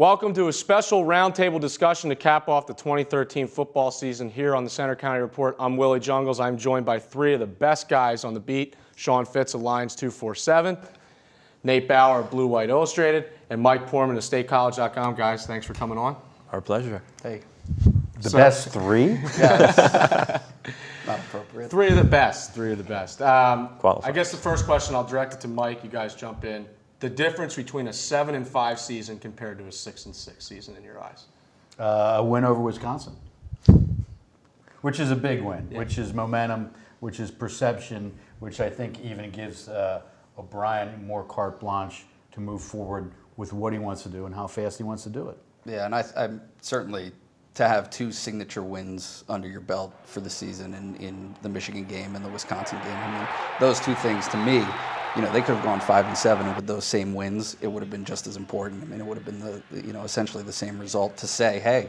Welcome to a special roundtable discussion to cap off the 2013 football season here on the Center County Report. I'm Willie Jungels. I'm joined by three of the best guys on the beat: Sean Fitz of Lions 247, Nate Bauer of Blue White Illustrated, and Mike Poorman of StateCollege.com. Guys, thanks for coming on. Our pleasure. Hey. The best three? Yeah, not appropriate. Three of the best. Qualified. I guess the first question, I'll direct it to Mike. You guys jump in. The difference between a 7-5 season compared to a 6-6 season in your eyes? A win over Wisconsin, which is a big win, Yeah. which is momentum, which is perception, which I think even gives O'Brien more carte blanche to move forward with what he wants to do and how fast he wants to do it. Yeah, and I'm certainly to have two signature wins under your belt for the season in the Michigan game and the Wisconsin game. I mean, those two things to me, you know, they could have gone 5-7, and with those same wins, it would have been just as important. I mean, it would have been essentially the same result to say, hey,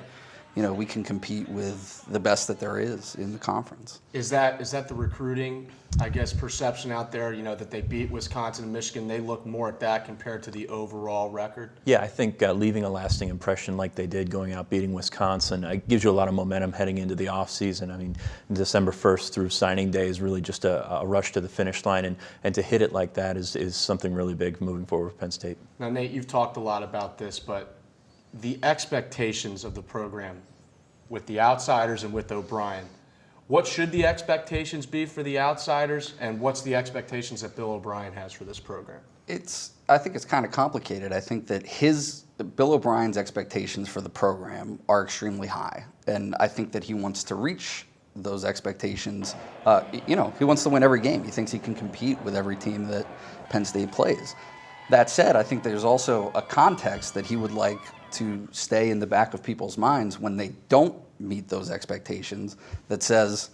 you know, we can compete with the best that there is in the conference. Is that the recruiting, I guess, perception out there, you know, that they beat Wisconsin and Michigan? They look more at that compared to the overall record? Yeah, I think leaving a lasting impression like they did going out beating Wisconsin gives you a lot of momentum heading into the offseason. I mean, December 1st through signing day is really just a rush to the finish line, and to hit it like that is something really big moving forward with Penn State. Now, Nate, you've talked a lot about this, but the expectations of the program with the outsiders and with O'Brien, what should the expectations be for the outsiders, and what's the expectations that Bill O'Brien has for this program? I think it's kind of complicated. I think that Bill O'Brien's expectations for the program are extremely high, and I think that he wants to reach those expectations. He wants to win every game. He thinks he can compete with every team that Penn State plays. That said, I think there's also a context that he would like to stay in the back of people's minds when they don't meet those expectations, that says,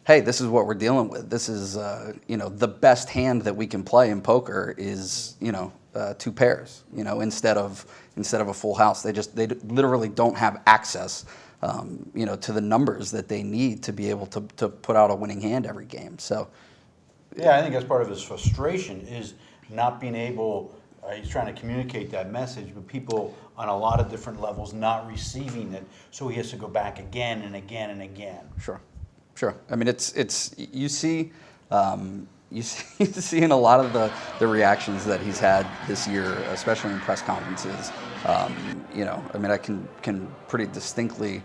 hey, this is what we're dealing with. This is, the best hand that we can play in poker is, two pairs, instead of a full house. They literally don't have access, to the numbers that they need to be able to put out a winning hand every game. So, Yeah, I think that's part of his frustration is not being able. He's trying to communicate that message, but people on a lot of different levels not receiving it, so he has to go back again and again and again. Sure. I mean, it's you see in a lot of the reactions that he's had this year, especially in press conferences. I can pretty distinctly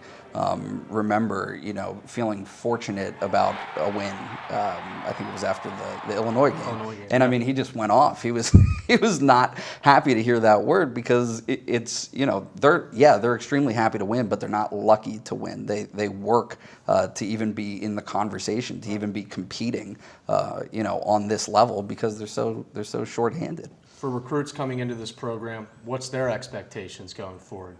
remember, feeling fortunate about a win. I think it was after the Illinois game. And I mean, he just went off. He was not happy to hear that word, because they're extremely happy to win, but they're not lucky to win. They work to even be in the conversation, to even be competing, on this level, because they're so shorthanded. For recruits coming into this program, what's their expectations going forward?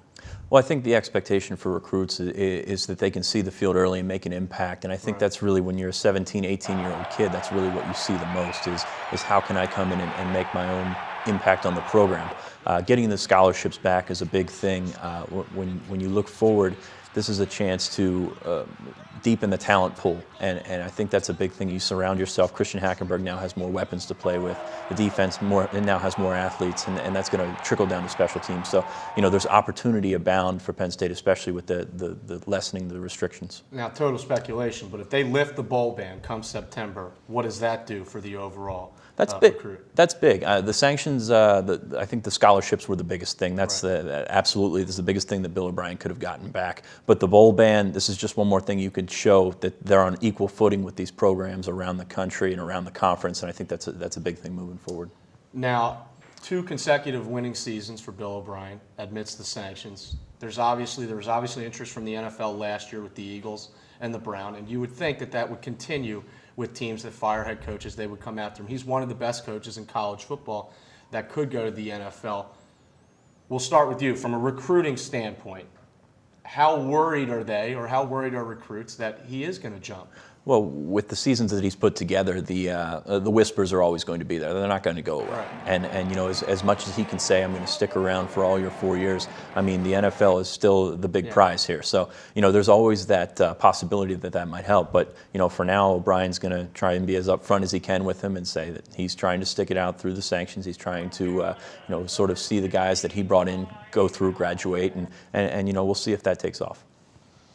Well, I think the expectation for recruits is that they can see the field early and make an impact. And I think that's really, when you're a 17, 18-year-old kid, that's really what you see the most is how can I come in and make my own impact on the program. Getting the scholarships back is a big thing. When you look forward, this is a chance to deepen the talent pool, and I think that's a big thing. You surround yourself. Christian Hackenberg now has more weapons to play with. The defense now has more athletes, and that's going to trickle down to special teams. So, there's opportunity abound for Penn State, especially with the lessening the restrictions. Now, total speculation, but if they lift the bowl ban come September, what does that do for the overall recruit? That's big. The sanctions, I think the scholarships were the biggest thing. That's absolutely, this is the biggest thing that Bill O'Brien could have gotten back. But the bowl ban, this is just one more thing you could show that they're on equal footing with these programs around the country and around the conference, and I think that's a big thing moving forward. Now, 2 consecutive winning seasons for Bill O'Brien amidst the sanctions. There was obviously interest from the NFL last year with the Eagles and the Browns, and you would think that would continue with teams that fire head coaches. They would come after him. He's one of the best coaches in college football that could go to the NFL. We'll start with you. From a recruiting standpoint, how worried are they, or how worried are recruits that he is going to jump? Well, with the seasons that he's put together, the whispers are always going to be there. They're not going to go away. Right. And you know, as much as he can say, I'm going to stick around for all your 4 years, I mean, the NFL is still the big prize here. So, you know, there's always that possibility that might help. But, you know, for now, O'Brien's going to try and be as upfront as he can with him and say that he's trying to stick it out through the sanctions. He's trying to, you know, sort of see the guys that he brought in go through, graduate, and you know, we'll see if that takes off.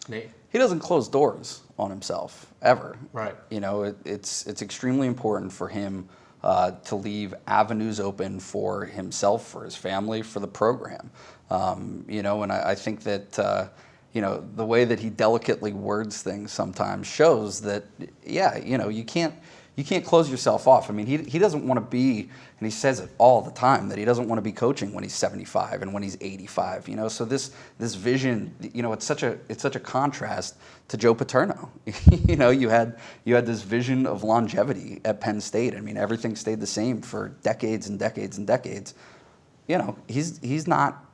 Nate? He doesn't close doors on himself ever. Right. You know, it's extremely important for him to leave avenues open for himself, for his family, for the program. You know, and I think that you know, the way that he delicately words things sometimes shows that, yeah, you know, you can't close yourself off. I mean, he doesn't want to be, and he says it all the time, that he doesn't want to be coaching when he's 75 and when he's 85. You know, so this vision, you know, it's such a contrast to Joe Paterno. You know, you had this vision of longevity at Penn State. I mean, everything stayed the same for decades and decades and decades. You know, he's not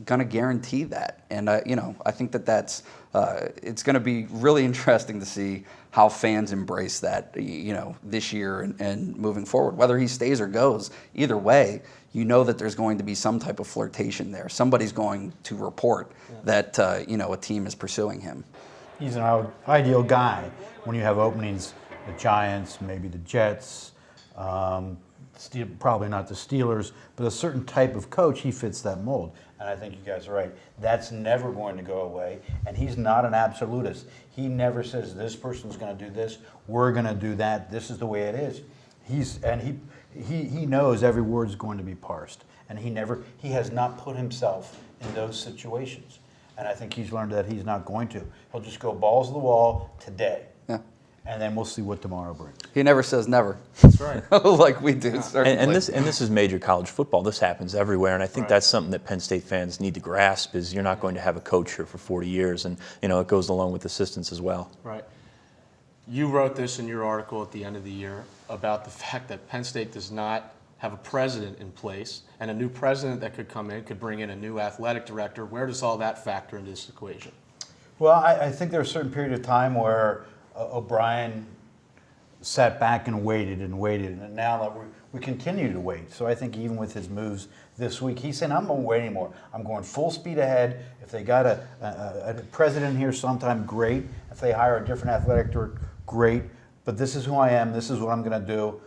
going to guarantee that, and you know, I think that's it's going to be really interesting to see how fans embrace that, you know, this year and moving forward. Whether he stays or goes, either way, you know that there's going to be some type of flirtation there. Somebody's going to report that you know, a team is pursuing him. He's an ideal guy when you have openings, the Giants, maybe the Jets, probably not the Steelers, but a certain type of coach, he fits that mold. And I think you guys are right. That's never going to go away. And he's not an absolutist. He never says this person's going to do this, we're going to do that, this is the way it is. He knows every word is going to be parsed. And he has not put himself in those situations. And I think he's learned that he's not going to. He'll just go balls to the wall today. Yeah. And then we'll see what tomorrow brings. He never says never. That's right. Like we do. Certainly. And this is major college football. This happens everywhere, and I think that's something that Penn State fans need to grasp. Is you're not going to have a coach here for 40 years, and you know, it goes along with assistants as well. Right. You wrote this in your article at the end of the year about the fact that Penn State does not have a president in place, and a new president that could come in could bring in a new athletic director. Where does all that factor into this equation? Well, I think there was a certain period of time where O'Brien sat back and waited, and now that we continue to wait. So I think even with his moves this week, he's saying, I'm not waiting anymore. I'm going full speed ahead. If they got a president here sometime, great. If they hire a different athletic director, great. But this is who I am. This is what I'm going to do.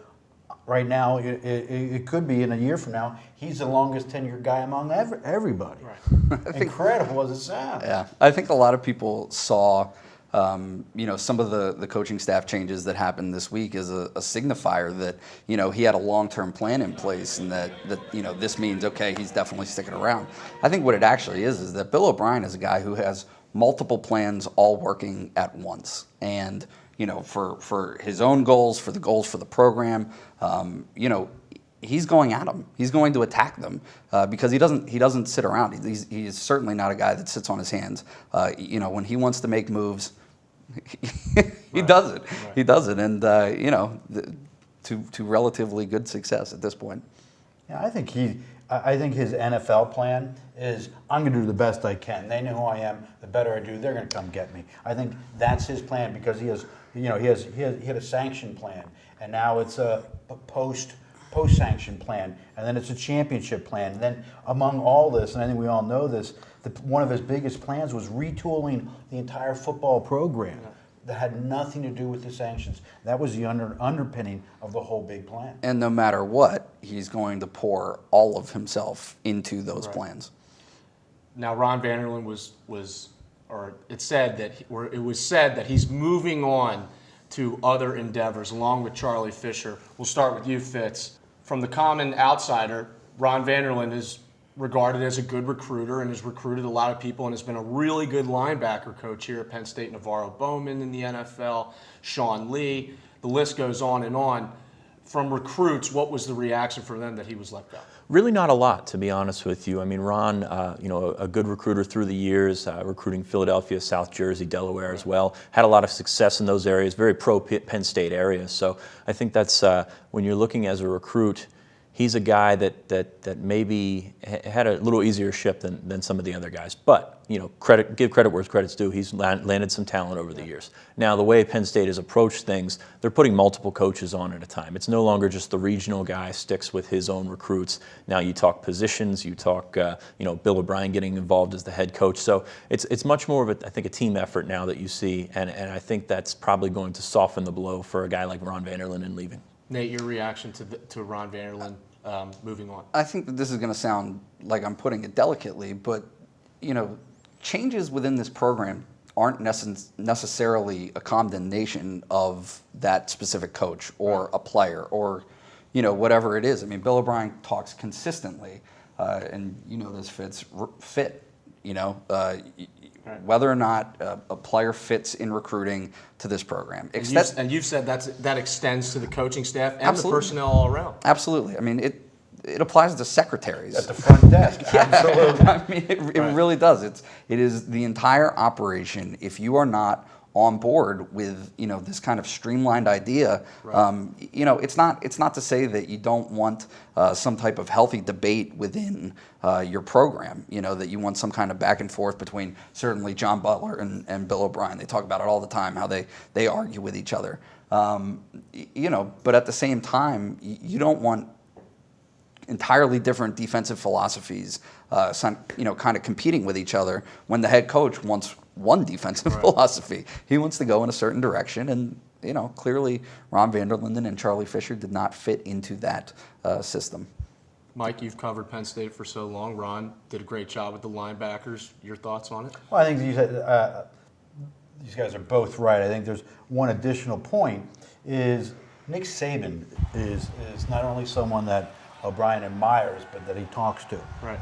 Right now, it could be in a year from now, he's the longest tenured guy among everybody. Right. Incredible as it sounds. Yeah, I think a lot of people saw, you know, some of the coaching staff changes that happened this week as a signifier that, you know, he had a long-term plan in place, and that you know, this means, okay, he's definitely sticking around. I think what it actually is that Bill O'Brien is a guy who has multiple plans all working at once, and you know, for his own goals, for the goals for the program, you know, he's going at them. He's going to attack them because he doesn't sit around. He's certainly not a guy that sits on his hands. You know, when he wants to make moves, he does it. Right. He does it, and you know, to relatively good success at this point. Yeah, I think his NFL plan is, I'm going to do the best I can. They know who I am. The better I do, they're going to come get me. I think that's his plan because he has, you know, he had a sanction plan, and now it's a post-sanction plan, and then it's a championship plan. And then among all this, and I think we all know this, one of his biggest plans was retooling the entire football program. Yeah. That had nothing to do with the sanctions. That was the underpinning of the whole big plan. And no matter what, he's going to pour all of himself into those plans. Now, Ron Vanderlyn it was said that he's moving on to other endeavors along with Charlie Fisher. We'll start with you, Fitz. From the common outsider, Ron Vanderlyn is regarded as a good recruiter and has recruited a lot of people and has been a really good linebacker coach here at Penn State. Navarro Bowman in the NFL, Sean Lee, the list goes on and on. From recruits, what was the reaction for them that he was let go? Really not a lot, to be honest with you. I mean, Ron, you know, a good recruiter through the years, recruiting Philadelphia, South Jersey, Delaware as well. Had a lot of success in those areas, very pro-Penn State areas. So I think that's, when you're looking as a recruit, he's a guy that maybe had a little easier ship than some of the other guys. But, give credit where credit's due. He's landed some talent over the years. Now, the way Penn State has approached things, they're putting multiple coaches on at a time. It's no longer just the regional guy sticks with his own recruits. Now you talk positions, you talk, Bill O'Brien getting involved as the head coach. So it's much more of, I think, a team effort now that you see, and I think that's probably going to soften the blow for a guy like Ron Vanderlinden leaving. Nate, your reaction to Ron Vanderlinden moving on? I think that this is going to sound like I'm putting it delicately, but changes within this program aren't necessarily a condemnation of that specific coach or a player or whatever it is. I mean, Bill O'Brien talks consistently, and this Fitz, fit. Whether or not a player fits in recruiting to this program. And you've said that extends to the coaching staff and Absolutely. the personnel all around. Absolutely. I mean, it applies to secretaries. At the front desk, absolutely. I mean, it really does. It is the entire operation. If you are not on board with this kind of streamlined idea, it's not to say that you don't want some type of healthy debate within your program. That you want some kind of back and forth between certainly John Butler and Bill O'Brien. They talk about it all the time, how they argue with each other. But at the same time, you don't want entirely different defensive philosophies, kind of competing with each other when the head coach wants one defensive philosophy. He wants to go in a certain direction, and clearly Ron Vanderlinden and Charlie Fisher did not fit into that system. Mike, you've covered Penn State for so long. Ron did a great job with the linebackers. Your thoughts on it? Well, I think these guys are both right. I think there's one additional point is Nick Saban is not only someone that O'Brien admires, but that he talks to. Right.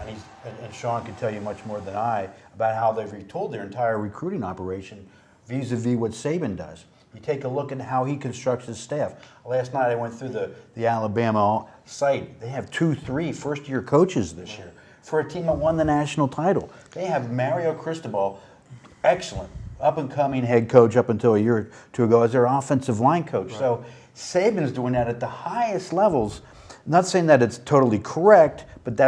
And Sean can tell you much more than I about how they've retooled their entire recruiting operation vis-a-vis what Saban does. You take a look at how he constructs his staff. Last night I went through the Alabama site. They have 2-3 first-year coaches this year for a team that won the national title. They have Mario Cristobal, excellent, up-and-coming head coach up until a year or two ago as their offensive line coach. Right. So Saban is doing that at the highest levels. Not saying that it's totally correct, but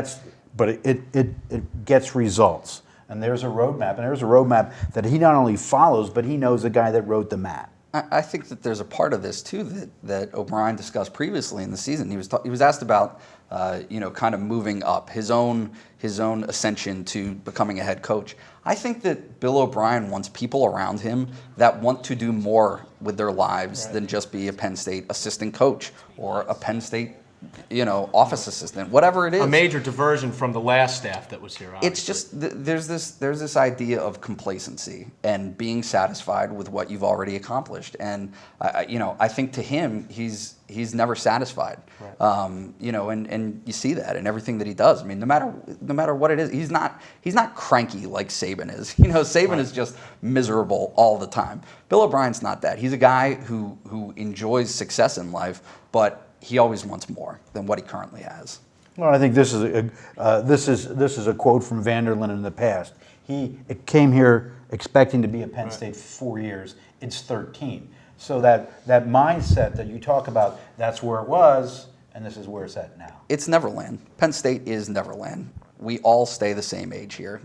it gets results. And there's a roadmap, that he not only follows, but he knows the guy that wrote the map. I think that there's a part of this too that O'Brien discussed previously in the season. He was asked about kind of moving up his own ascension to becoming a head coach. I think that Bill O'Brien wants people around him that want to do more with their lives than just be a Penn State assistant coach or a Penn State office assistant, whatever it is. A major diversion from the last staff that was here. Obviously. It's just there's this idea of complacency and being satisfied with what you've already accomplished, and I think to him he's never satisfied. Right. And you see that in everything that he does. I mean, no matter what it is, he's not cranky like Saban is. Saban is just miserable all the time. Bill O'Brien's not that. He's a guy who enjoys success in life, but he always wants more than what he currently has. Well, I think this is a quote from Vanderlinden in the past. He came here expecting to be at Penn State for 4 years. It's 13. So that mindset that you talk about, that's where it was, and this is where it's at now. It's Neverland. Penn State is Neverland. We all stay the same age here,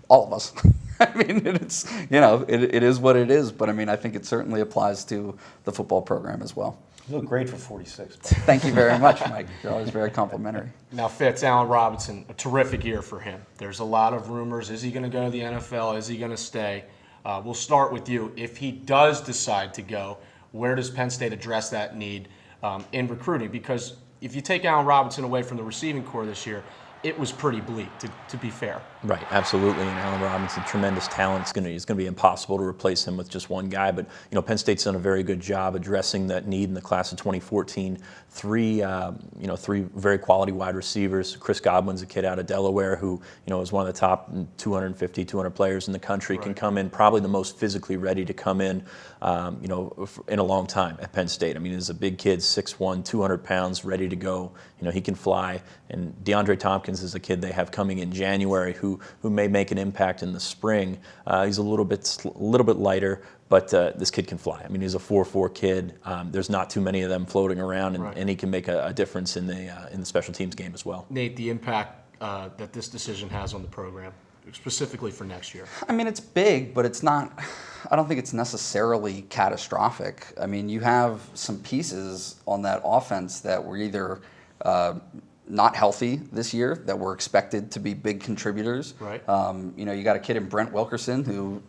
all of us. I mean, it's it is what it is. But I mean, I think it certainly applies to the football program as well. You look great for 46. Thank you very much, Mike. You're always very complimentary. Now, Fitz, Allen Robinson, a terrific year for him. There's a lot of rumors. Is he going to go to the NFL? Is he going to stay? We'll start with you. If he does decide to go, where does Penn State address that need in recruiting? Because if you take Allen Robinson away from the receiving corps this year, it was pretty bleak, to be fair. Right, absolutely. And Allen Robinson, tremendous talent. It's going to be impossible to replace him with just one guy. But Penn State's done a very good job addressing that need in the class of 2014. Three very quality wide receivers. Chris Godwin's a kid out of Delaware who is one of the top 250, 200 players in the country. Right. Can come in, probably the most physically ready to come in a long time at Penn State. I mean, he's a big kid, 6'1", 200 pounds, ready to go. He can fly. And DeAndre Tompkins Jenkins is a kid they have coming in January who may make an impact in the spring. He's a little bit lighter, but this kid can fly. I mean, he's a 4.4 kid. There's not too many of them floating around, and he can make a difference in the special teams game as well. Nate, the impact that this decision has on the program, specifically for next year. I mean, it's big, but it's not, I don't think it's necessarily catastrophic. I mean, you have some pieces on that offense that were either not healthy this year, that were expected to be big contributors. Right. You got a kid in Brent Wilkerson who,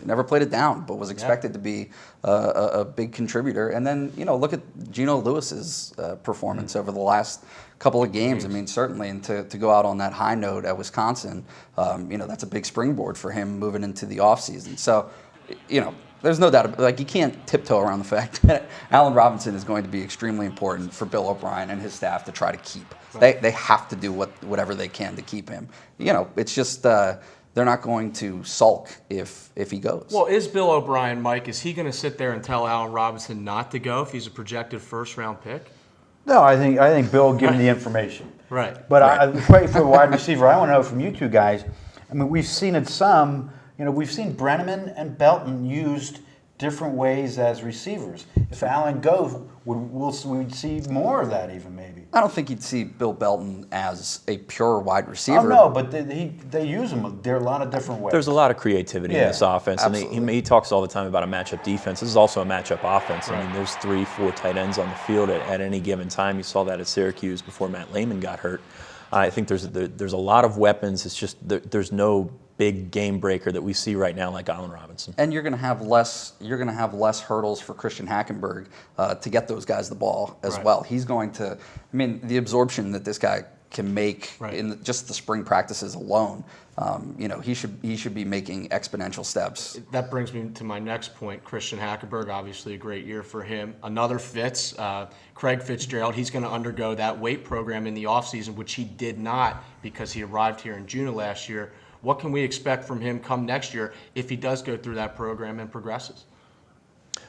never played it down, but was expected to be a big contributor. And then, look at Geno Lewis's performance over the last couple of games. I mean, certainly, and to go out on that high note at Wisconsin, that's a big springboard for him moving into the offseason. So, there's no doubt, you can't tiptoe around the fact that Allen Robinson is going to be extremely important for Bill O'Brien and his staff to try to keep. Right. They have to do whatever they can to keep him. It's just they're not going to sulk if he goes. Well, is Bill O'Brien, Mike, is he going to sit there and tell Allen Robinson not to go if he's a projected first-round pick? No, I think Bill will give him the information. Right. But for a wide receiver, I want to know from you two guys. I mean, we've seen it some. We've seen Brenneman and Belton used different ways as receivers. If Allen goes, we'd see more of that even maybe. I don't think you'd see Bill Belton as a pure wide receiver. Oh, no, but they use them. There are a lot of different ways. There's a lot of creativity in this offense. Absolutely. And he talks all the time about a matchup defense. This is also a matchup offense. Right. I mean, there's 3-4 tight ends on the field at any given time. You saw that at Syracuse before Matt Lehman got hurt. I think there's a lot of weapons. It's just there's no big game breaker that we see right now like Allen Robinson. And you're going to have less hurdles for Christian Hackenberg to get those guys the ball as well. He's going to, the absorption that this guy can make in just the spring practices alone, he should be making exponential steps. That brings me to my next point. Christian Hackenberg, obviously a great year for him. Another Fitz, Craig Fitzgerald, he's going to undergo that weight program in the offseason, which he did not because he arrived here in June of last year. What can we expect from him come next year if he does go through that program and progresses?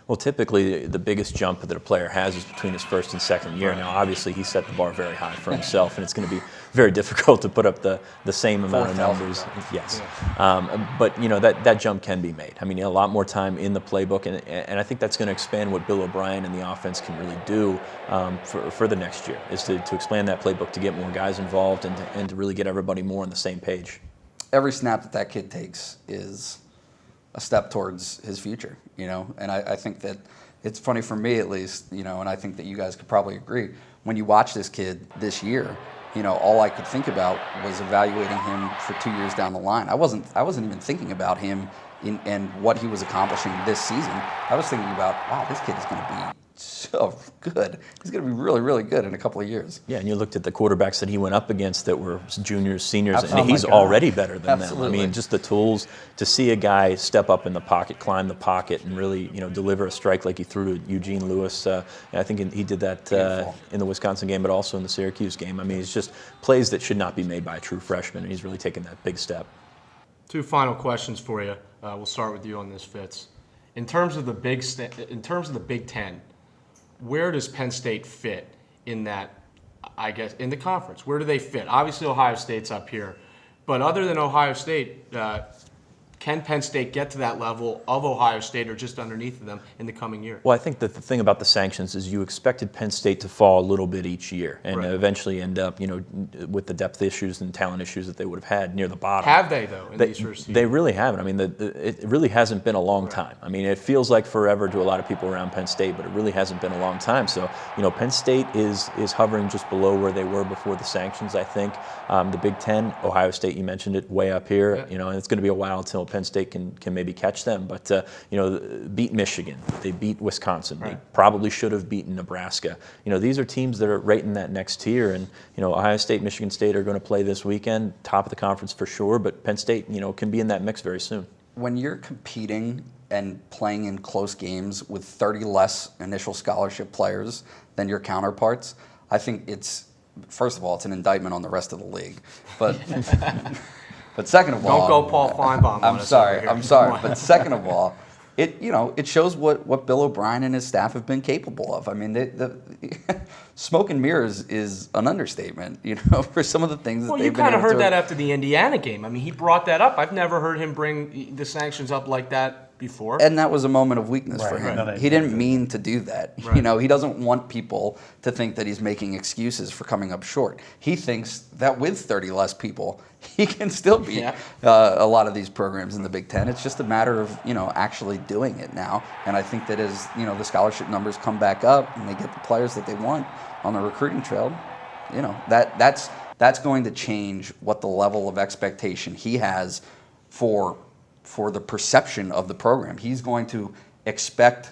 Well, typically the biggest jump that a player has is between his first and second year. Now, obviously, he set the bar very high for himself, and it's going to be very difficult to put up the same amount of numbers. Yes, but that jump can be made. A lot more time in the playbook, and I think that's going to expand what Bill O'Brien and the offense can really do for the next year, is to expand that playbook to get more guys involved and to really get everybody more on the same page. Every snap that kid takes is a step towards his future, and I think that it's funny for me at least, and I think that you guys could probably agree. When you watch this kid this year, all I could think about was evaluating him for 2 years down the line. I wasn't even thinking about him and what he was accomplishing this season. I was thinking about, wow, this kid is going to be so good. He's going to be really, really good in a couple of years. Yeah, and you looked at the quarterbacks that he went up against that were juniors, seniors, and he's already better than them. Just the tools to see a guy step up in the pocket, climb the pocket, and really, deliver a strike like he threw to Eugene Lewis. I think he did that in the Wisconsin game, but also in the Syracuse game. It's just plays that should not be made by a true freshman, and he's really taken that big step. Two final questions for you. We'll start with you on this, Fitz. In terms of the Big Ten, where does Penn State fit in that, in the conference? Where do they fit? Obviously, Ohio State's up here. But other than Ohio State, can Penn State get to that level of Ohio State or just underneath of them in the coming year? Well, I think that the thing about the sanctions is you expected Penn State to fall a little bit each year and eventually end up, with the depth issues and talent issues that they would have had near the bottom. Have they, though, in these first years? They really haven't. It really hasn't been a long time. It feels like forever to a lot of people around Penn State, but it really hasn't been a long time. So, Penn State is hovering just below where they were before the sanctions, I think. The Big Ten, Ohio State, you mentioned it, way up here, and it's going to be a while until Penn State can maybe catch them. But, beat Michigan. They beat Wisconsin. They probably should have beaten Nebraska. These are teams that are right in that next tier. And, Ohio State, Michigan State are going to play this weekend, top of the conference for sure. But Penn State, can be in that mix very soon. When you're competing and playing in close games with 30 less initial scholarship players than your counterparts, I think first of all, it's an indictment on the rest of the league. But but second of all, don't go Paul Feinbaum. I'm sorry. But second of all, it shows what Bill O'Brien and his staff have been capable of. smoke and mirrors is an understatement, for some of the things that Well, they've you been kind of able heard to. that after the Indiana game. I mean, he brought that up. I've never heard him bring the sanctions up like that before. And that was a moment of weakness for Right, him. right. He didn't mean to do that. Right. He doesn't want people to think that he's making excuses for coming up short. He thinks that with 30 less people, he can still beat a lot of these programs in the Big Ten. It's just a matter of actually doing it now. And I think that as the scholarship numbers come back up and they get the players that they want on the recruiting trail, that's going to change what the level of expectation he has for the perception of the program. He's going to expect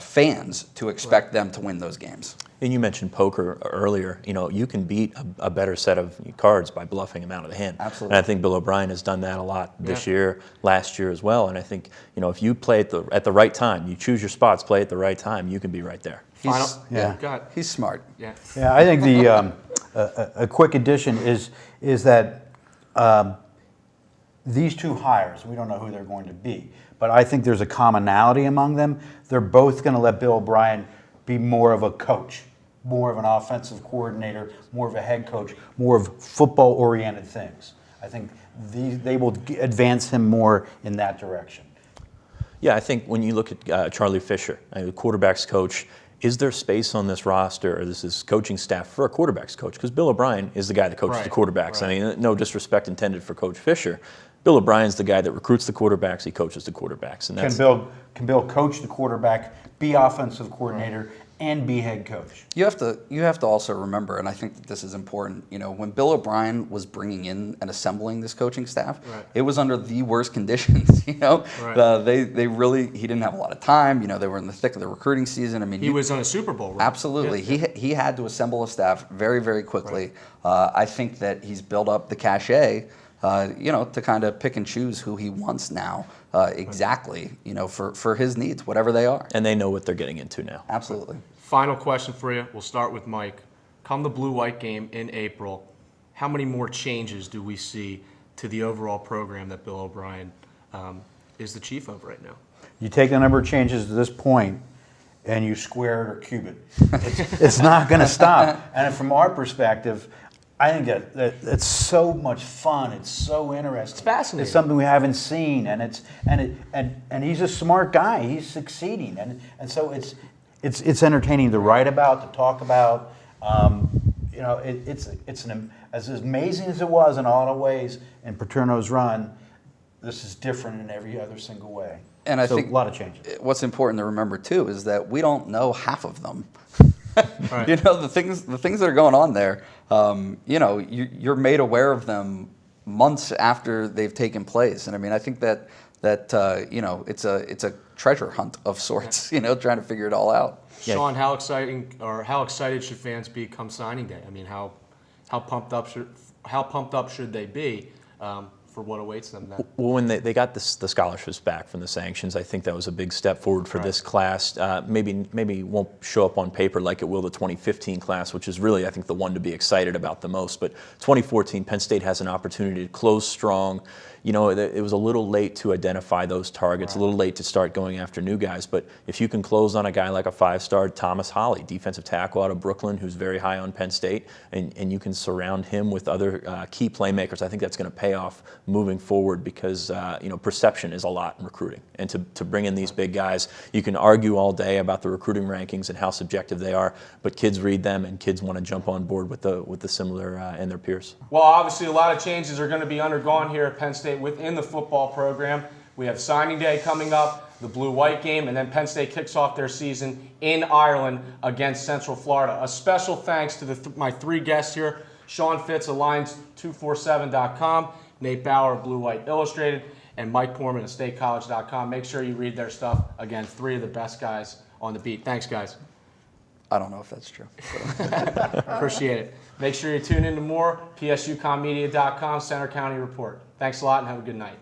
fans to expect them to win those games. And you mentioned poker earlier. You can beat a better set of cards by bluffing them out of the hand. Absolutely. And I think Bill O'Brien has done that a lot this year, last year as well. And I think if you play at the right time, you choose your spots, play at the right time, you can be right there. Final, Yeah. Go ahead. He's smart. Yeah. Yeah, I think the a quick addition is that these two hires, we don't know who they're going to be, but I think there's a commonality among them. They're both going to let Bill O'Brien be more of a coach, more of an offensive coordinator, more of a head coach, more of football-oriented things. I think they will advance him more in that direction. Yeah, I think when you look at Charlie Fisher, the quarterback's coach, is there space on this roster or this coaching staff for a quarterback's coach? Because Bill O'Brien is the guy that coaches the quarterbacks. Right. I mean, no disrespect intended for Coach Fisher. Bill O'Brien's the guy that recruits the quarterbacks, he coaches the quarterbacks. And that's, Can Bill coach the quarterback, be offensive coordinator, and be head coach? You have to also remember, and I think that this is important. When Bill O'Brien was bringing in and assembling this coaching staff, it was under the worst conditions. He didn't have a lot of time. They were in the thick of the recruiting season. I mean, He was on a Super Bowl run. absolutely. Yeah. He had to assemble a staff very, very quickly. I think that he's built up the cachet. To kind of pick and choose who he wants now, exactly, for his needs, whatever they are. and they know what they're getting into now. Absolutely. Final question for you. We'll start with Mike. Come the blue-white game in April, how many more changes do we see to the overall program that Bill O'Brien is the chief of right now? You take the number of changes to this point and you square it or cube it. It's not going to stop. And from our perspective, I think that it's so much fun. It's so interesting. It's fascinating. It's something we haven't seen, and he's a smart guy. He's succeeding, and so it's entertaining to write about, to talk about. As amazing as it was in a lot of ways in Paterno's run, this is different in every other single way. And I So think a lot of changes. what's important to remember too is that we don't know half of them. Right. The things that are going on there. You're made aware of them months after they've taken place, and I mean, I think that it's a treasure hunt of sorts. Trying to figure it all out. Sean, how excited should fans be come signing day? I mean, how pumped up should they be for what awaits them then? Well, when they got the scholarships back from the sanctions, I think that was a big step forward for this class. Maybe won't show up on paper like it will the 2015 class, which is really, I think, the one to be excited about the most. But 2014, Penn State has an opportunity to close strong. It was a little late to identify those targets, a little late to start going after new guys. But if you can close on a guy like a 5-star Thomas Holly, defensive tackle out of Brooklyn, who's very high on Penn State, and you can surround him with other key playmakers, I think that's going to pay off moving forward because perception is a lot in recruiting. And to bring in these big guys, you can argue all day about the recruiting rankings and how subjective they are, but kids read them and kids want to jump on board with the similar and their peers. Well, obviously a lot of changes are going to be undergone here at Penn State within the football program. We have signing day coming up, the blue-white game, and then Penn State kicks off their season in Ireland against Central Florida. A special thanks to my three guests here, Sean Fitz of Lions247.com, Nate Bauer of Blue White Illustrated, and Mike Poorman of StateCollege.com. Make sure you read their stuff. Again, three of the best guys on the beat. Thanks, guys. I don't know if that's true. Appreciate it. Make sure you tune in to more, psucommedia.com, Center County Report. Thanks a lot and have a good night.